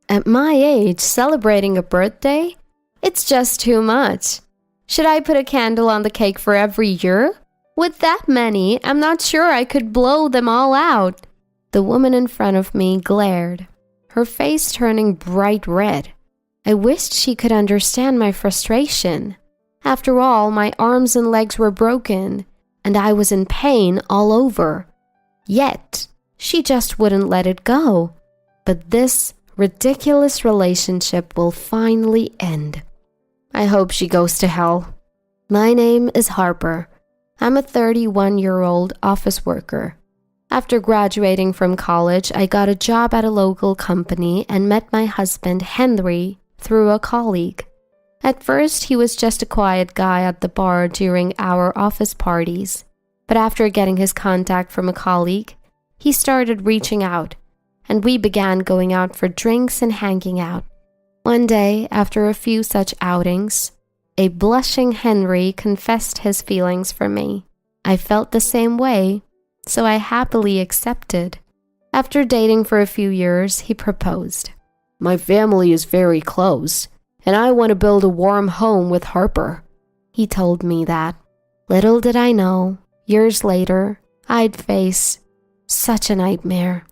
At my age, celebrating a birthday? It's just too much. Should I put a candle on the cake for every year? With that many, I'm not sure I could blow them all out. The woman in front of me glared, her face turning bright red. I wished she could understand my frustration. After all, my arms and legs were broken, and I was in pain all over. Yet, she just wouldn't let it go. But this ridiculous relationship will finally end. I hope she goes to hell. My name is Harper. I'm a 31-year-old office worker. After graduating from college, I got a job at a local company and met my husband, Henry, through a colleague. At first, he was just a quiet guy at the bar during our office parties. But after getting his contact from a colleague, he started reaching out, and we began going out for drinks and hanging out. One day, after a few such outings, a blushing Henry confessed his feelings for me. I felt the same way, so I happily accepted. After dating for a few years, he proposed. My family is very close, and I want to build a warm home with Harper. He told me that. Little did I know, years later, I'd face such a nightmare.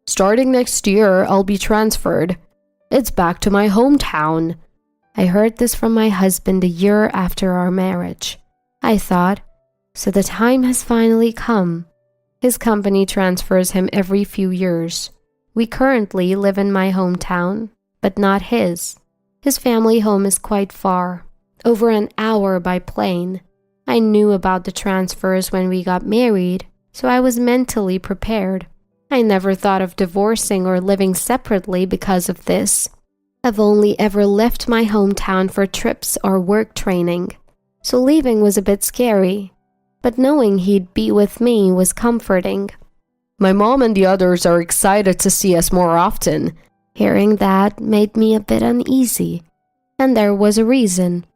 Starting next year, I'll be transferred. It's back to my hometown. I heard this from my husband a year after our marriage. I thought, so the time has finally come. His company transfers him every few years. We currently live in my hometown, but not his. His family home is quite far, over an hour by plane. I knew about the transfers when we got married, so I was mentally prepared. I never thought of divorcing or living separately because of this. I've only ever left my hometown for trips or work training, so leaving was a bit scary. But knowing he'd be with me was comforting. My mom and the others are excited to see us more often. Hearing that made me a bit uneasy, and there was a reason.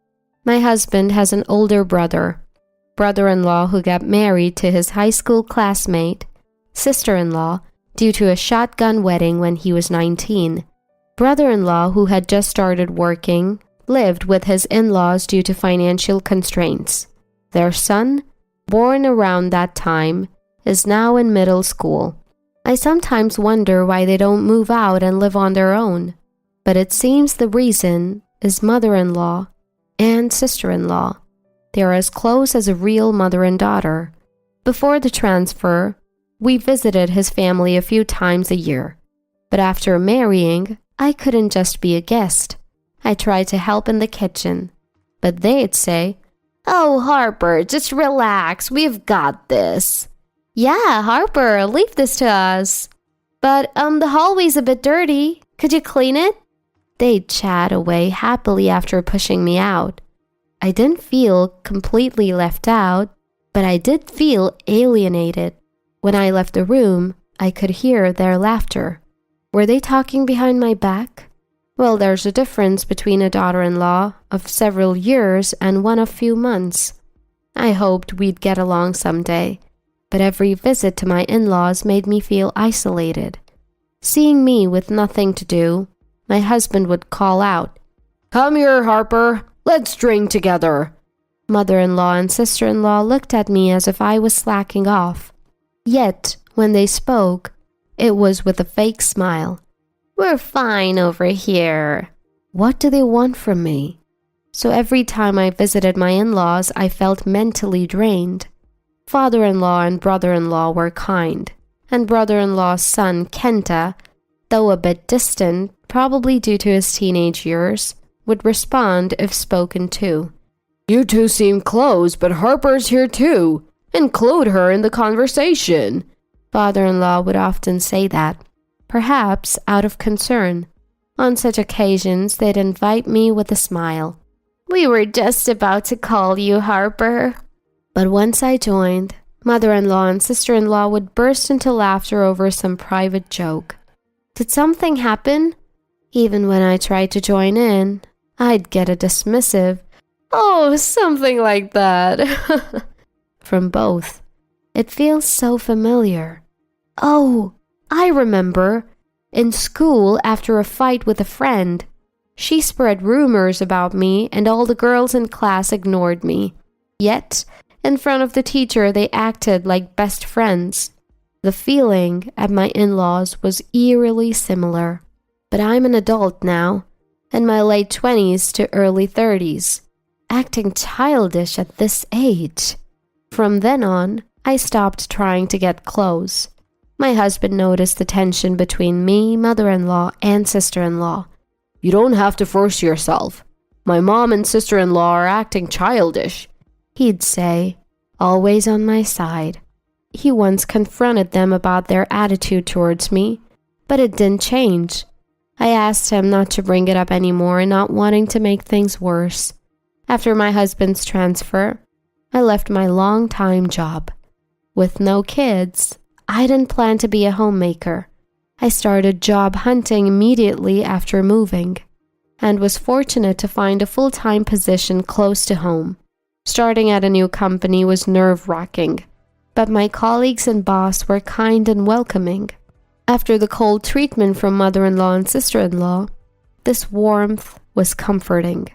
My husband has an older brother-in-law who got married to his high school classmate, sister-in-law, due to a shotgun wedding when he was 19. Brother-in-law, who had just started working, lived with his in-laws due to financial constraints. Their son, born around that time, is now in middle school. I sometimes wonder why they don't move out and live on their own. But it seems the reason is mother-in-law and sister-in-law. They are as close as a real mother and daughter. Before the transfer, we visited his family a few times a year. But after marrying, I couldn't just be a guest. I tried to help in the kitchen. But they'd say, "Oh, Harper, just relax. We've got this." "Yeah, Harper, leave this to us." "But, the hallway's a bit dirty. Could you clean it?" They'd chat away happily after pushing me out. I didn't feel completely left out, but I did feel alienated. When I left the room, I could hear their laughter. Were they talking behind my back? Well, there's a difference between a daughter-in-law of several years and one of few months. I hoped we'd get along someday, but every visit to my in-laws made me feel isolated. Seeing me with nothing to do, my husband would call out, "Come here, Harper, let's drink together." Mother-in-law and sister-in-law looked at me as if I was slacking off. Yet, when they spoke, it was with a fake smile. "We're fine over here." What do they want from me? So every time I visited my in-laws, I felt mentally drained. Father-in-law and brother-in-law were kind, and brother-in-law's son, Kenta, though a bit distant, probably due to his teenage years, would respond if spoken to. "You two seem close, but Harper's here too. Include her in the conversation." Father-in-law would often say that, perhaps out of concern. On such occasions, they'd invite me with a smile. "We were just about to call you, Harper." But once I joined, mother-in-law and sister-in-law would burst into laughter over some private joke. Did something happen? Even when I tried to join in, I'd get a dismissive, "Oh, something like that," from both. It feels so familiar. Oh, I remember. In school, after a fight with a friend, she spread rumors about me and all the girls in class ignored me. Yet, in front of the teacher, they acted like best friends. The feeling at my in-laws was eerily similar. But I'm an adult now, in my late 20s to early 30s, acting childish at this age. From then on, I stopped trying to get close. My husband noticed the tension between me, mother-in-law, and sister-in-law. "You don't have to force yourself. My mom and sister-in-law are acting childish," he'd say, always on my side. He once confronted them about their attitude towards me, but it didn't change. I asked him not to bring it up anymore, not wanting to make things worse. After my husband's transfer, I left my long-time job. With no kids, I didn't plan to be a homemaker. I started job hunting immediately after moving, and was fortunate to find a full-time position close to home. Starting at a new company was nerve-wracking, but my colleagues and boss were kind and welcoming. After the cold treatment from mother-in-law and sister-in-law, this warmth was comforting.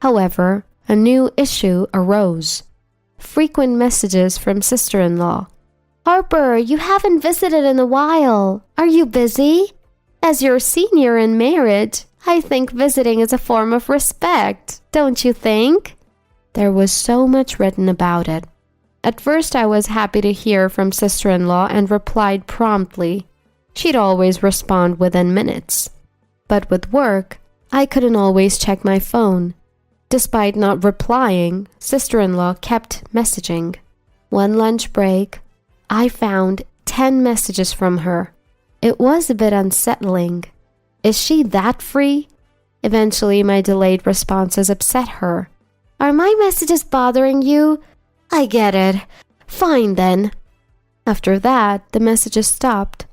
However, a new issue arose. Frequent messages from sister-in-law. "Harper, you haven't visited in a while. Are you busy? As your senior in marriage, I think visiting is a form of respect, don't you think?" There was so much written about it. At first, I was happy to hear from sister-in-law and replied promptly. She'd always respond within minutes. But with work, I couldn't always check my phone. Despite not replying, sister-in-law kept messaging. One lunch break, I found 10 messages from her. It was a bit unsettling. Is she that free? Eventually, my delayed responses upset her. "Are my messages bothering you? I get it. Fine then." After that, the messages stopped.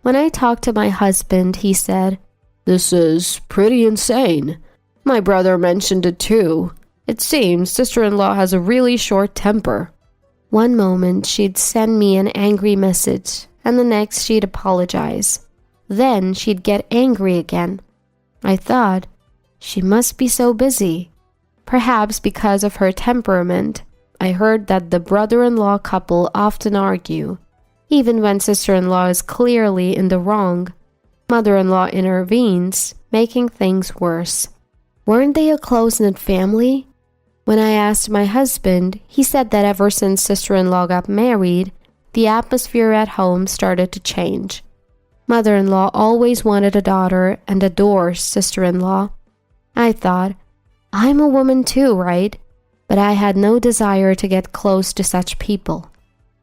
When I talked to my husband, he said, "This is pretty insane. My brother mentioned it too. It seems sister-in-law has a really short temper." One moment she'd send me an angry message, and the next she'd apologize. Then she'd get angry again. I thought, she must be so busy. Perhaps because of her temperament, I heard that the brother-in-law couple often argue. Even when sister-in-law is clearly in the wrong, mother-in-law intervenes, making things worse. Weren't they a close-knit family? When I asked my husband, he said that ever since sister-in-law got married, the atmosphere at home started to change. Mother-in-law always wanted a daughter and adores sister-in-law. I thought, I'm a woman too, right? But I had no desire to get close to such people.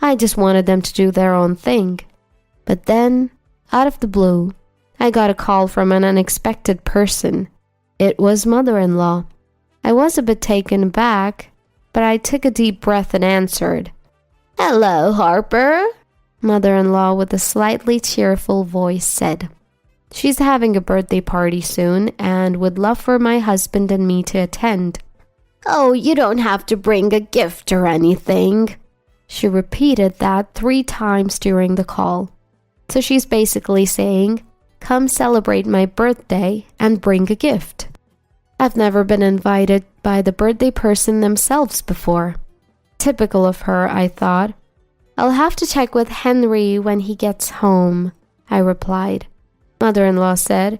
I just wanted them to do their own thing. But then, out of the blue, I got a call from an unexpected person. It was mother-in-law. I was a bit taken aback, but I took a deep breath and answered. "Hello, Harper," mother-in-law with a slightly cheerful voice said. She's having a birthday party soon and would love for my husband and me to attend. "Oh, you don't have to bring a gift or anything." She repeated that 3 times during the call. So she's basically saying, "Come celebrate my birthday and bring a gift." I've never been invited by the birthday person themselves before. Typical of her, I thought. "I'll have to check with Henry when he gets home," I replied. Mother-in-law said,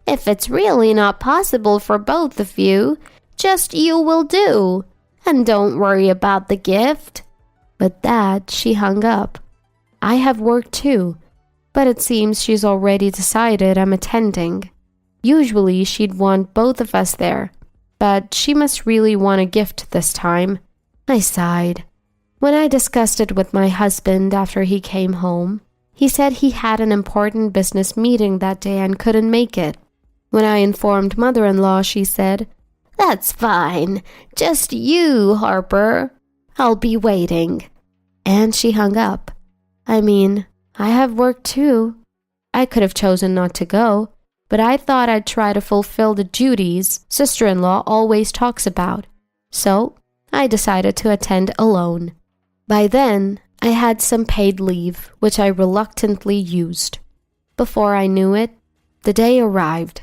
"If it's really not possible for both of you, just you will do. And don't worry about the gift." With that, she hung up. I have work too, but it seems she's already decided I'm attending. Usually she'd want both of us there, but she must really want a gift this time. I sighed. When I discussed it with my husband after he came home, he said he had an important business meeting that day and couldn't make it. When I informed mother-in-law, she said, "That's fine. Just you, Harper. I'll be waiting." And she hung up. I mean, I have work too. I could have chosen not to go, but I thought I'd try to fulfill the duties sister-in-law always talks about. So I decided to attend alone. By then, I had some paid leave, which I reluctantly used. Before I knew it, The day arrived.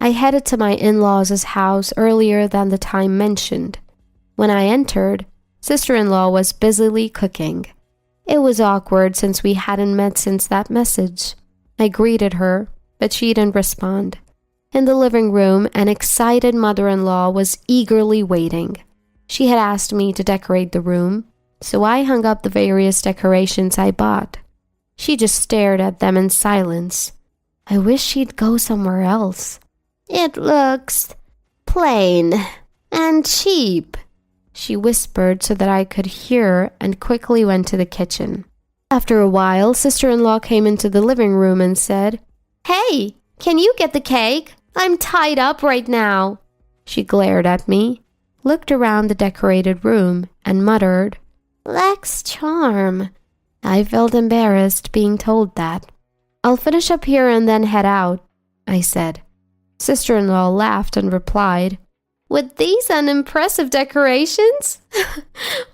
I headed to my in-laws' house earlier than the time mentioned. When I entered, sister-in-law was busily cooking. It was awkward since we hadn't met since that message. I greeted her, but she didn't respond. In the living room, an excited mother-in-law was eagerly waiting. She had asked me to decorate the room, so I hung up the various decorations I bought. She just stared at them in silence. I wish she'd go somewhere else. "It looks plain and cheap," she whispered so that I could hear, and quickly went to the kitchen. After a while, sister-in-law came into the living room and said, "Hey, can you get the cake? I'm tied up right now." She glared at me, looked around the decorated room, and muttered, "Lacks charm." I felt embarrassed being told that. "I'll finish up here and then head out," I said. Sister-in-law laughed and replied, "With these unimpressive decorations?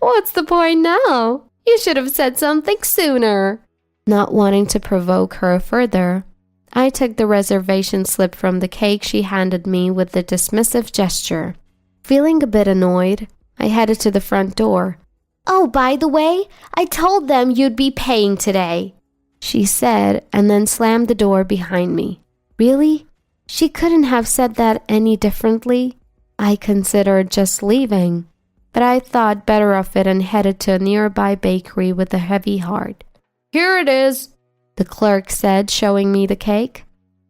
What's the point now? You should have said something sooner." Not wanting to provoke her further, I took the reservation slip from the cake she handed me with a dismissive gesture. Feeling a bit annoyed, I headed to the front door. "Oh, by the way, I told them you'd be paying today," she said, and then slammed the door behind me. Really? She couldn't have said that any differently. I considered just leaving, but I thought better of it and headed to a nearby bakery with a heavy heart. "Here it is," the clerk said, showing me the cake.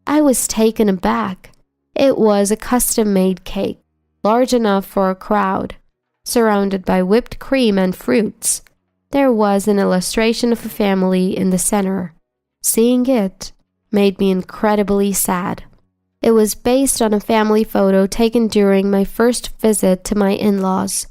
I was taken aback. It was a custom-made cake, large enough for a crowd, surrounded by whipped cream and fruits. There was an illustration of a family in the center. Seeing it made me incredibly sad. It was based on a family photo taken during my first visit to my in-laws.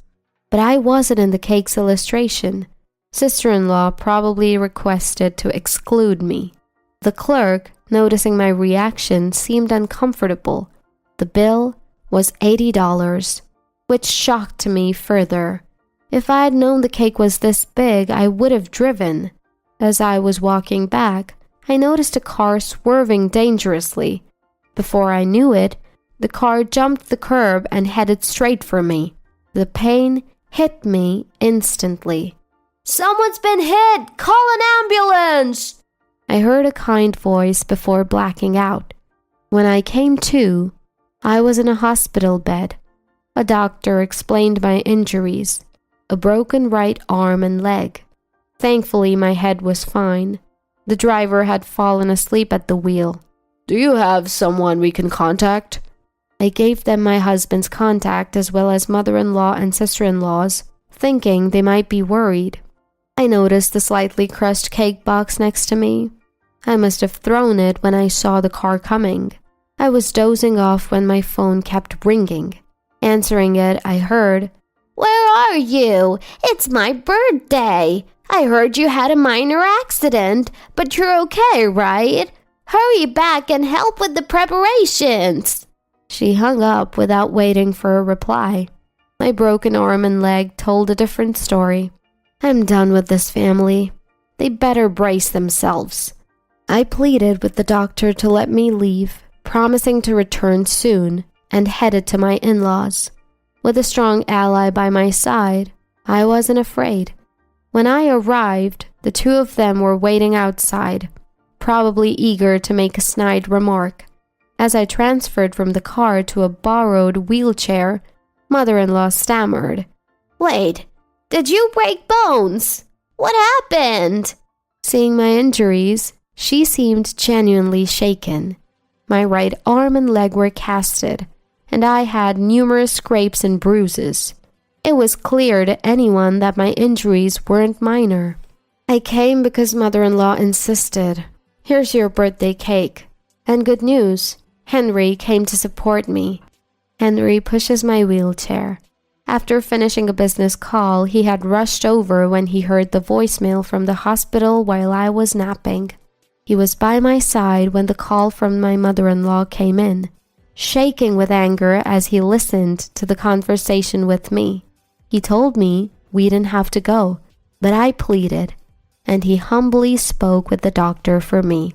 But I wasn't in the cake's illustration. Sister-in-law probably requested to exclude me. The clerk, noticing my reaction, seemed uncomfortable. The bill was $80, which shocked me further. If I had known the cake was this big, I would have driven. As I was walking back, I noticed a car swerving dangerously. Before I knew it, the car jumped the curb and headed straight for me. The pain hit me instantly. "Someone's been hit! Call an ambulance!" I heard a kind voice before blacking out. When I came to, I was in a hospital bed. A doctor explained my injuries: a broken right arm and leg. Thankfully, my head was fine. The driver had fallen asleep at the wheel. "Do you have someone we can contact?" I gave them my husband's contact as well as mother-in-law and sister-in-law's, thinking they might be worried. I noticed the slightly crushed cake box next to me. I must have thrown it when I saw the car coming. I was dozing off when my phone kept ringing. Answering it, I heard, "Where are you? It's my birthday. I heard you had a minor accident, but you're okay, right? Hurry back and help with the preparations." She hung up without waiting for a reply. My broken arm and leg told a different story. I'm done with this family. They better brace themselves. I pleaded with the doctor to let me leave, promising to return soon, and headed to my in-laws. With a strong ally by my side, I wasn't afraid. When I arrived, the two of them were waiting outside, probably eager to make a snide remark. As I transferred from the car to a borrowed wheelchair, mother-in-law stammered, "Wait, did you break bones? What happened?" Seeing my injuries, she seemed genuinely shaken. My right arm and leg were casted, and I had numerous scrapes and bruises. It was clear to anyone that my injuries weren't minor. I came because mother-in-law insisted. "Here's your birthday cake. And good news, Henry came to support me." Henry pushes my wheelchair. After finishing a business call, he had rushed over when he heard the voicemail from the hospital while I was napping. He was by my side when the call from my mother-in-law came in, shaking with anger as he listened to the conversation with me. He told me we didn't have to go, but I pleaded, and he humbly spoke with the doctor for me.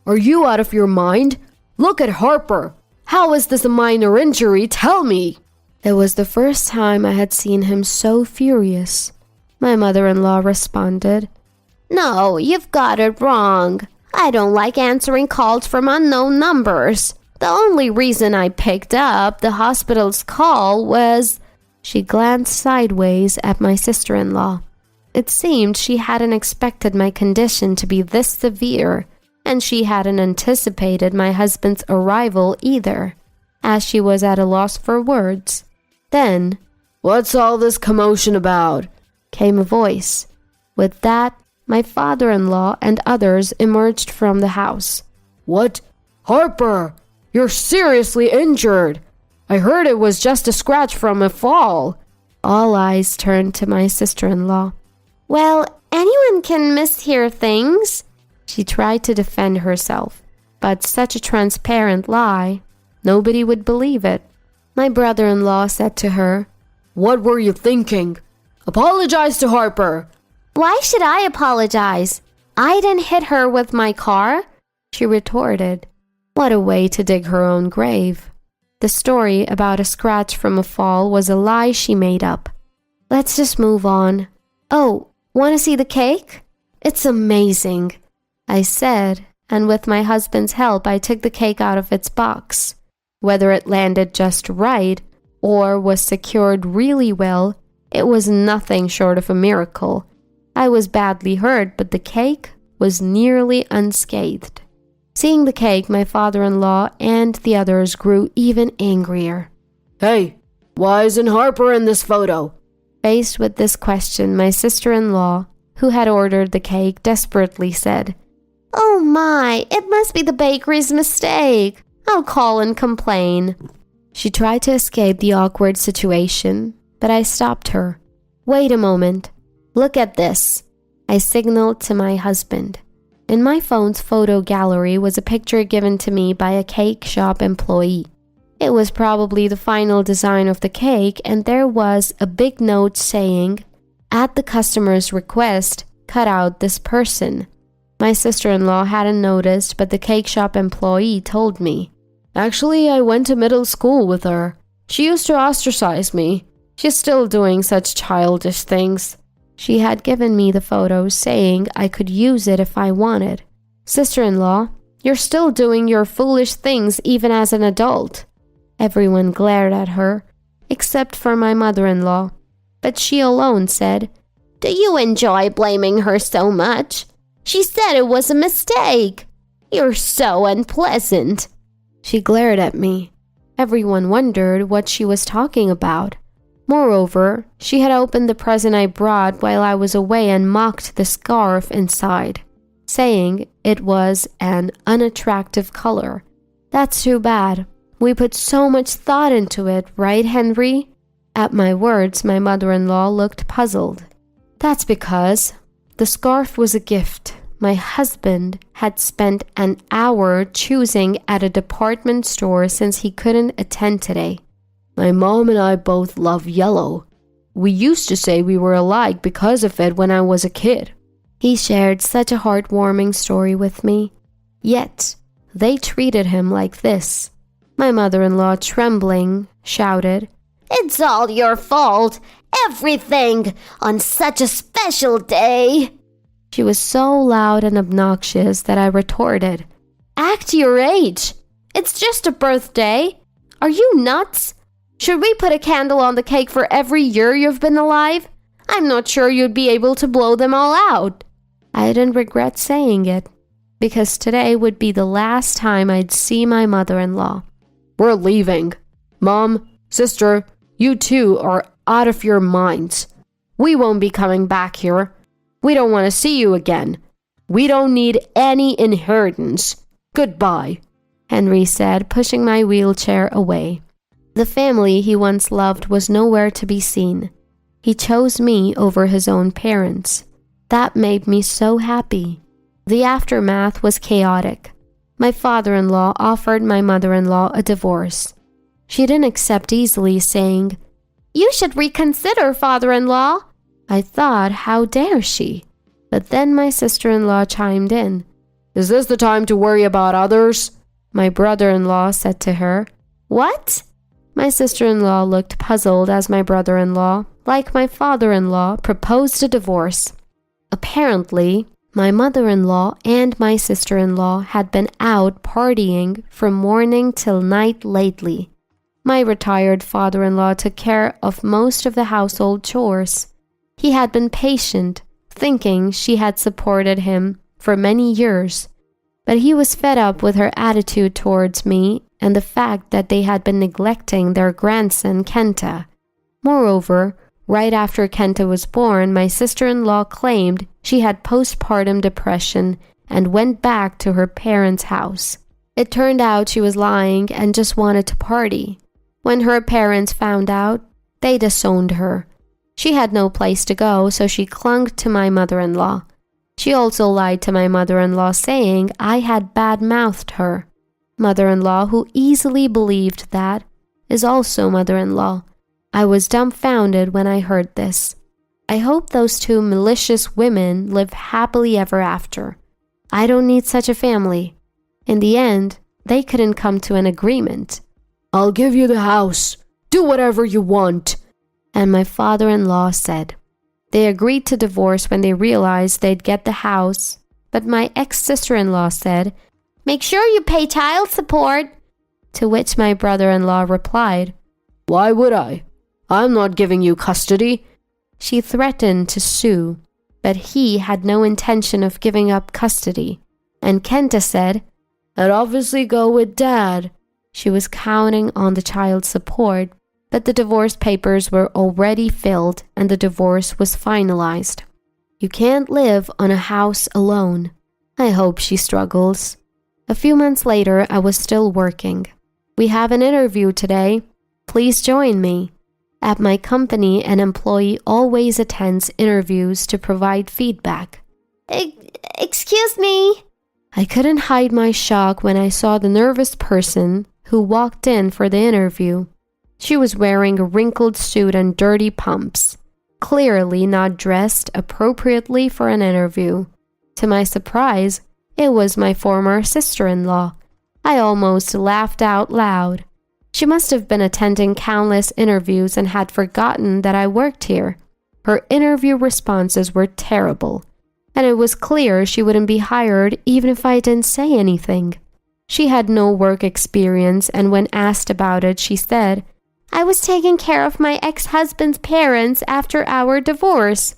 "Are you out of your mind? Look at Harper! How is this a minor injury? Tell me!" It was the first time I had seen him so furious. My mother-in-law responded, "No, you've got it wrong. I don't like answering calls from unknown numbers. The only reason I picked up the hospital's call was..." She glanced sideways at my sister-in-law. It seemed she hadn't expected my condition to be this severe, and she hadn't anticipated my husband's arrival either, as she was at a loss for words. Then, "What's all this commotion about?" came a voice. With that, my father-in-law and others emerged from the house. "What? Harper, you're seriously injured. I heard it was just a scratch from a fall." All eyes turned to my sister-in-law. "Well, anyone can mishear things." She tried to defend herself, but such a transparent lie, nobody would believe it. My brother-in-law said to her, "What were you thinking? Apologize to Harper." "Why should I apologize? I didn't hit her with my car," she retorted. What a way to dig her own grave. The story about a scratch from a fall was a lie she made up. Let's just move on. "Oh, want to see the cake? It's amazing," I said, and with my husband's help I took the cake out of its box. Whether it landed just right or was secured really well, it was nothing short of a miracle. I was badly hurt, but the cake was nearly unscathed. Seeing the cake, my father-in-law and the others grew even angrier. "Hey, why isn't Harper in this photo?" Faced with this question, my sister-in-law, who had ordered the cake, desperately said, "Oh my, it must be the bakery's mistake. I'll call and complain." She tried to escape the awkward situation, but I stopped her. "Wait a moment. Look at this." I signaled to my husband. In my phone's photo gallery was a picture given to me by a cake shop employee. It was probably the final design of the cake, and there was a big note saying, "At the customer's request, cut out this person." My sister-in-law hadn't noticed, but the cake shop employee told me. "Actually, I went to middle school with her. She used to ostracize me. She's still doing such childish things." She had given me the photo, saying I could use it if I wanted. "Sister-in-law, you're still doing your foolish things even as an adult." Everyone glared at her, except for my mother-in-law. But she alone said, "Do you enjoy blaming her so much? She said it was a mistake. You're so unpleasant." She glared at me. Everyone wondered what she was talking about. Moreover, she had opened the present I brought while I was away and mocked the scarf inside, saying it was an unattractive color. That's too bad. We put so much thought into it, right, Henry? At my words, my mother-in-law looked puzzled. That's because the scarf was a gift. My husband had spent an hour choosing at a department store since he couldn't attend today. My mom and I both love yellow. We used to say we were alike because of it when I was a kid. He shared such a heartwarming story with me. Yet, they treated him like this. My mother-in-law, trembling, shouted, "It's all your fault! Everything! On such a special day!" She was so loud and obnoxious that I retorted, "Act your age! It's just a birthday! Are you nuts? Should we put a candle on the cake for every year you've been alive? I'm not sure you'd be able to blow them all out." I didn't regret saying it, because today would be the last time I'd see my mother-in-law. "We're leaving. Mom, sister, you two are out of your minds. We won't be coming back here. We don't want to see you again. We don't need any inheritance. Goodbye," Henry said, pushing my wheelchair away. The family he once loved was nowhere to be seen. He chose me over his own parents. That made me so happy. The aftermath was chaotic. My father-in-law offered my mother-in-law a divorce. She didn't accept easily, saying, "You should reconsider, father-in-law." I thought, how dare she? But then my sister-in-law chimed in. "Is this the time to worry about others? my brother-in-law said to her. What? My sister-in-law looked puzzled as my brother-in-law, like my father-in-law, proposed a divorce. Apparently, my mother-in-law and my sister-in-law had been out partying from morning till night lately. My retired father-in-law took care of most of the household chores. He had been patient, thinking she had supported him for many years, but he was fed up with her attitude towards me and the fact that they had been neglecting their grandson Kenta. Moreover, right after Kenta was born, my sister-in-law claimed she had postpartum depression and went back to her parents' house. It turned out she was lying and just wanted to party. When her parents found out, they disowned her. She had no place to go, so she clung to my mother-in-law. She also lied to my mother-in-law, saying I had bad-mouthed her. Mother-in-law, who easily believed that, is also mother-in-law. I was dumbfounded when I heard this. I hope those two malicious women live happily ever after. I don't need such a family. In the end, they couldn't come to an agreement. I'll give you the house. Do whatever you want. And my father-in-law said. They agreed to divorce when they realized they'd get the house, but my ex-sister-in-law said, "Make sure you pay child support." To which my brother-in-law replied, Why would I? I'm not giving you custody. She threatened to sue, but he had no intention of giving up custody. And Kenta said, I'd obviously go with Dad. She was counting on the child support, but the divorce papers were already filled and the divorce was finalized. You can't live on a house alone. I hope she struggles. A few months later, I was still working. We have an interview today. Please join me. At my company, an employee always attends interviews to provide feedback. Excuse me? I couldn't hide my shock when I saw the nervous person who walked in for the interview. She was wearing a wrinkled suit and dirty pumps, clearly not dressed appropriately for an interview. To my surprise, it was my former sister-in-law. I almost laughed out loud. She must have been attending countless interviews and had forgotten that I worked here. Her interview responses were terrible, and it was clear she wouldn't be hired even if I didn't say anything. She had no work experience, and when asked about it, she said, "I was taking care of my ex-husband's parents after our divorce."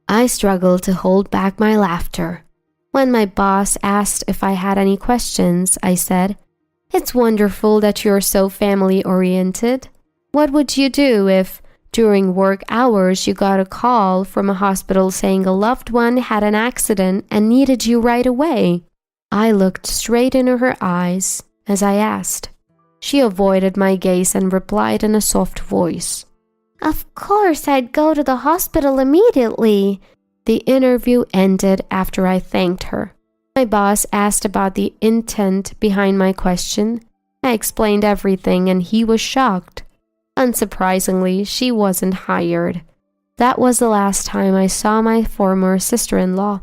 I struggled to hold back my laughter. When my boss asked if I had any questions, I said, "It's wonderful that you're so family-oriented. What would you do if, during work hours, you got a call from a hospital saying a loved one had an accident and needed you right away?" I looked straight into her eyes as I asked. She avoided my gaze and replied in a soft voice, "Of course, I'd go to the hospital immediately." The interview ended after I thanked her. My boss asked about the intent behind my question. I explained everything and he was shocked. Unsurprisingly, she wasn't hired. That was the last time I saw my former sister-in-law.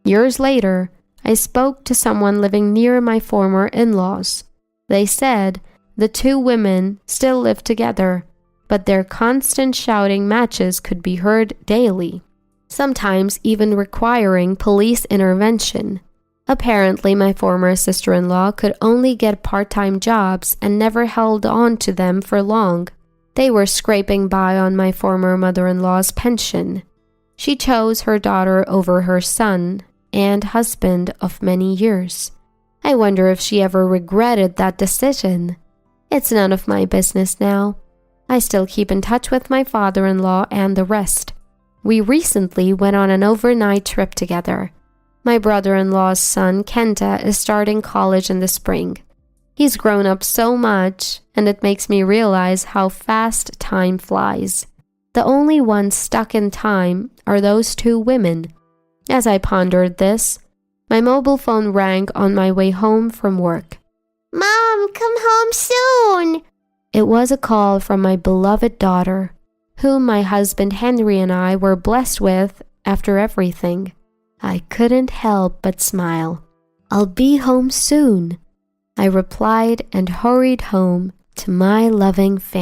Years later, I spoke to someone living near my former in-laws. They said the two women still lived together, but their constant shouting matches could be heard daily, sometimes even requiring police intervention. Apparently, my former sister-in-law could only get part-time jobs and never held on to them for long. They were scraping by on my former mother-in-law's pension. She chose her daughter over her son and husband of many years. I wonder if she ever regretted that decision. It's none of my business now. I still keep in touch with my father-in-law and the rest. We recently went on an overnight trip together. My brother-in-law's son, Kenta, is starting college in the spring. He's grown up so much, and it makes me realize how fast time flies. The only ones stuck in time are those two women. As I pondered this, my mobile phone rang on my way home from work. "Mom, come home soon." It was a call from my beloved daughter, whom my husband Henry and I were blessed with after everything. I couldn't help but smile. "I'll be home soon." I replied and hurried home to my loving family.